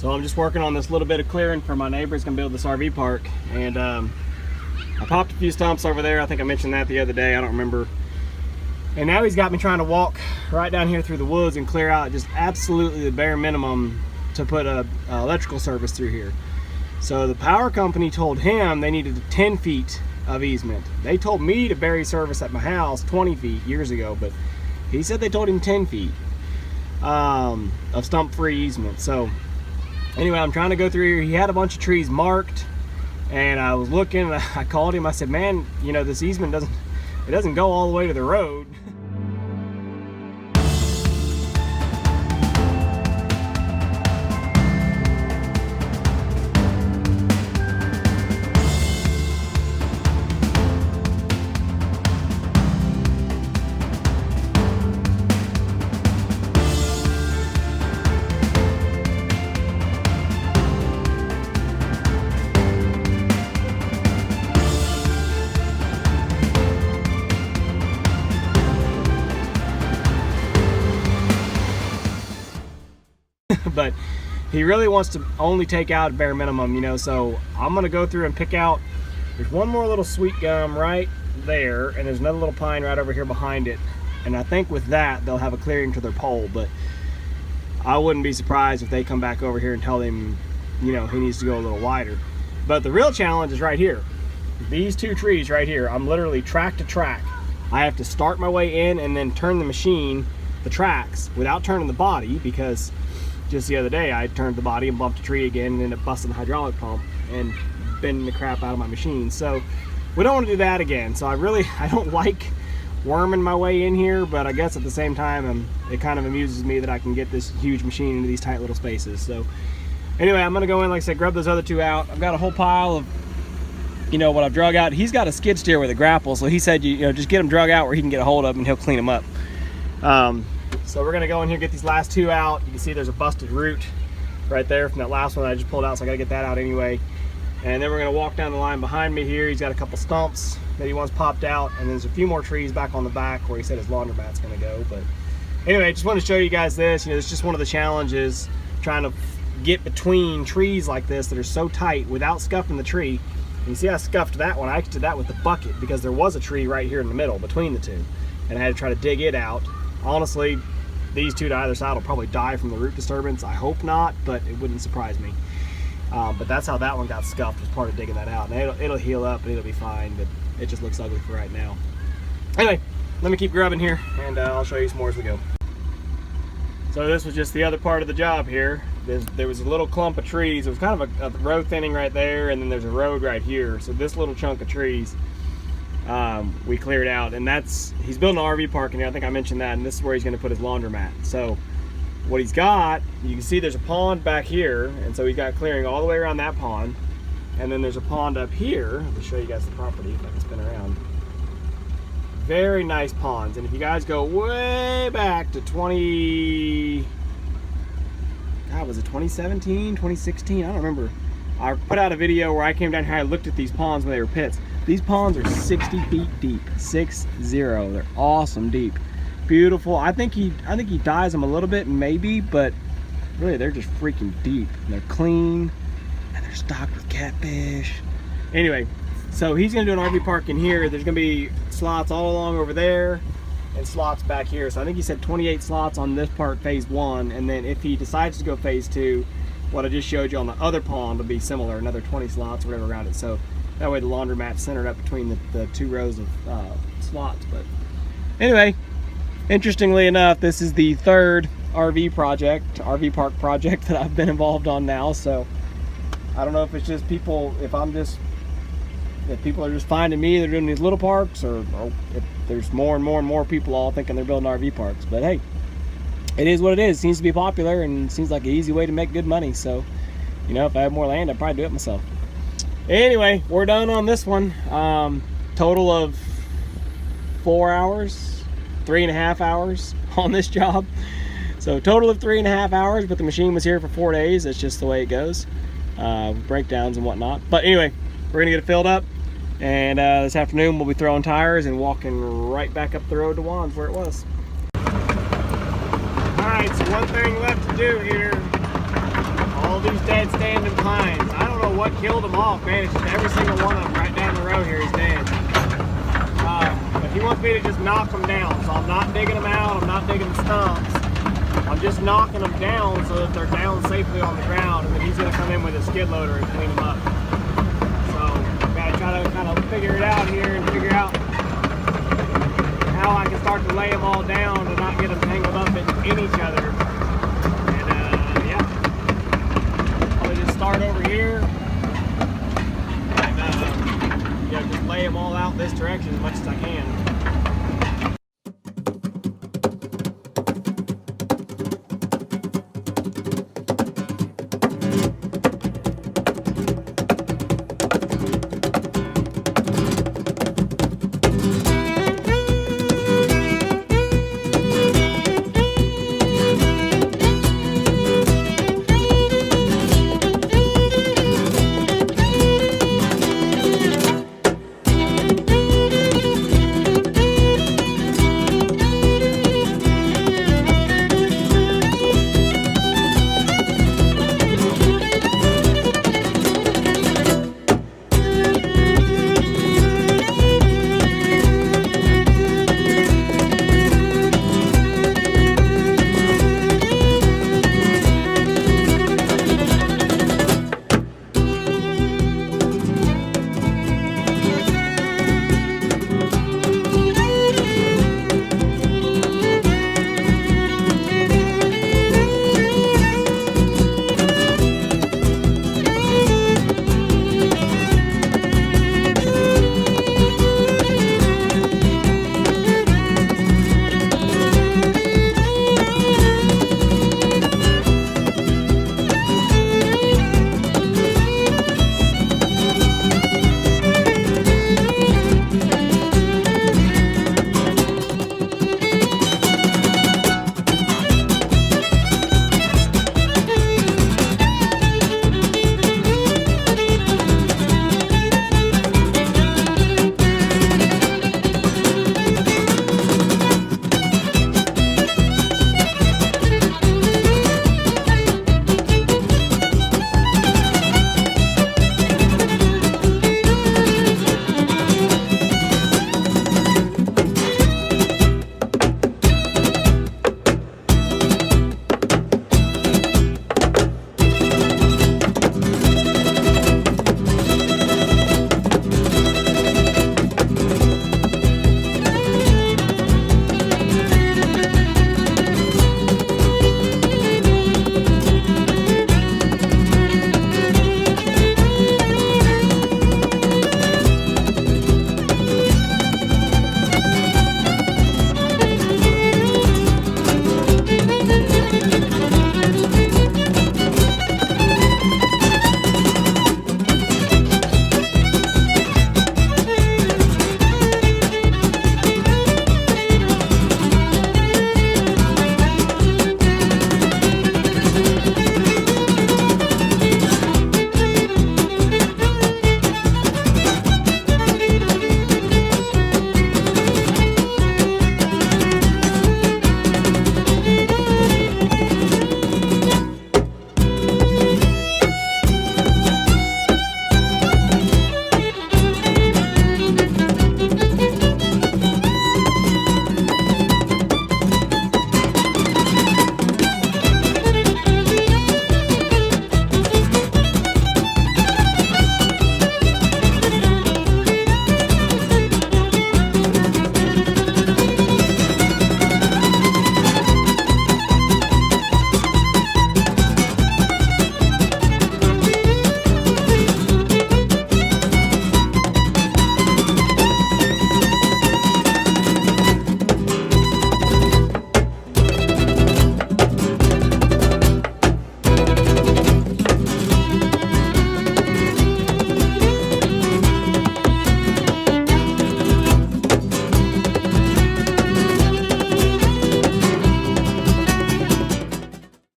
So I'm just working on this little bit of clearing for my neighbor's gonna build this RV park, and I popped a few stumps over there. I think I mentioned that the other day, I don't remember. And now he's got me trying to walk right down here through the woods and clear out just absolutely the bare minimum to put a electrical service through here. So the power company told him they needed 10 feet of easement. They told me to bury service at my house 20 feet years ago, but he said they told him 10 feet of stump-free easement. So anyway, I'm trying to go through here. He had a bunch of trees marked, and I was looking, and I called him. I said, man, you know, this easement doesn't go all the way to the road. But he really wants to only take out bare minimum, you know, so I'm gonna go through and pick out. There's one more little sweet gum right there, and there's another little pine right over here behind it, and I think with that they'll have a clearing to their pole. But I wouldn't be surprised if they come back over here and tell him, you know, he needs to go a little wider. But the real challenge is right here. These two trees right here, I'm literally track to track. I have to start my way in and then turn the machine, the tracks, without turning the body, because just the other day I turned the body and bumped a tree again and ended up busting the hydraulic pump and bending the crap out of my machine. So we don't want to do that again. So I don't like worming my way in here, but I guess at the same time it kind of amuses me that I can get this huge machine into these tight little spaces. So anyway, I'm gonna go in, like I said, grab those other two out. I've got a whole pile of, you know, what I've drug out. He's got a skid steer with a grapple, so he said, you know, just get them drug out where he can get a hold of them and he'll clean them up. So we're gonna go in here and get these last two out. You can see there's a busted root right there from that last one I just pulled out, so I gotta get that out anyway. And then we're gonna walk down the line behind me here. He's got a couple stumps that he wants popped out, and there's a few more trees back on the back where he said his laundromat's gonna go. But anyway, just want to show you guys this. You know, it's just one of the challenges, trying to get between trees like this that are so tight without scuffing the tree. And you see I scuffed that one. I actually did that with the bucket because there was a tree right here in the middle between the two, and I had to try to dig it out. Honestly, these two to either side will probably die from the root disturbance. I hope not, but it wouldn't surprise me. But that's how that one got scuffed, was part of digging that out. And it'll heal up and it'll be fine, but it just looks ugly for right now. Anyway, let me keep grubbing here, and I'll show you some more as we go. So this was just the other part of the job here. There was a little clump of trees. It was kind of a row thinning right there, and then there's a road right here. So this little chunk of trees we cleared out, and he's building an RV park in here. I think I mentioned that, and this is where he's going to put his laundromat. So what he's got, you can see there's a pond back here, and so he's got clearing all the way around that pond, and then there's a pond up here. I'll show you guys the property if I can spin around. Very nice ponds, and if you guys go way back to was it 2017, 2016? I don't remember. I put out a video where I came down here, I looked at these ponds when they were pits. These ponds are 60 feet deep, 6-0. They're awesome deep, beautiful. I think he dyes them a little bit, maybe, but really they're just freaking deep. And they're clean, and they're stocked with catfish. Anyway, so he's gonna do an RV park in here. There's gonna be slots all along over there and slots back here. So I think he said 28 slots on this part, phase 1, and then if he decides to go phase 2, what I just showed you on the other pond will be similar, another 20 slots, whatever around it. So that way the laundromat's centered up between the two rows of slots. But anyway, interestingly enough, this is the third RV park project that I've been involved on now. So I don't know if it's just people, if people are just finding me, they're doing these little parks, or if there's more and more people all thinking they're building RV parks. But hey, it is what it is. It seems to be popular, and it seems like an easy way to make good money. So, you know, if I had more land, I'd probably do it myself. Anyway, we're done on this one. Total of 4 hours, 3.5 hours on this job. So total of 3.5 hours, but the machine was here for 4 days. That's just the way it goes. Breakdowns and whatnot. But anyway, we're gonna get it filled up, and this afternoon we'll be throwing tires and walking right back up the road to Juan's where it was. All right, so one thing left to do here. All these dead standing pines. I don't know what killed them off, man. It's just every single one of them right down the road here is dead. But he wants me to just knock them down, so I'm not digging them out. I'm not digging the stumps. I'm just knocking them down so that they're down safely on the ground, and then he's going to come in with a skid loader and clean them up. So I've got to try to kind of figure it out here and figure out how I can start to lay them all down and not get them tangled up in each other. And yeah, I'll just start over here and yeah, just lay them all out this direction as much as I can.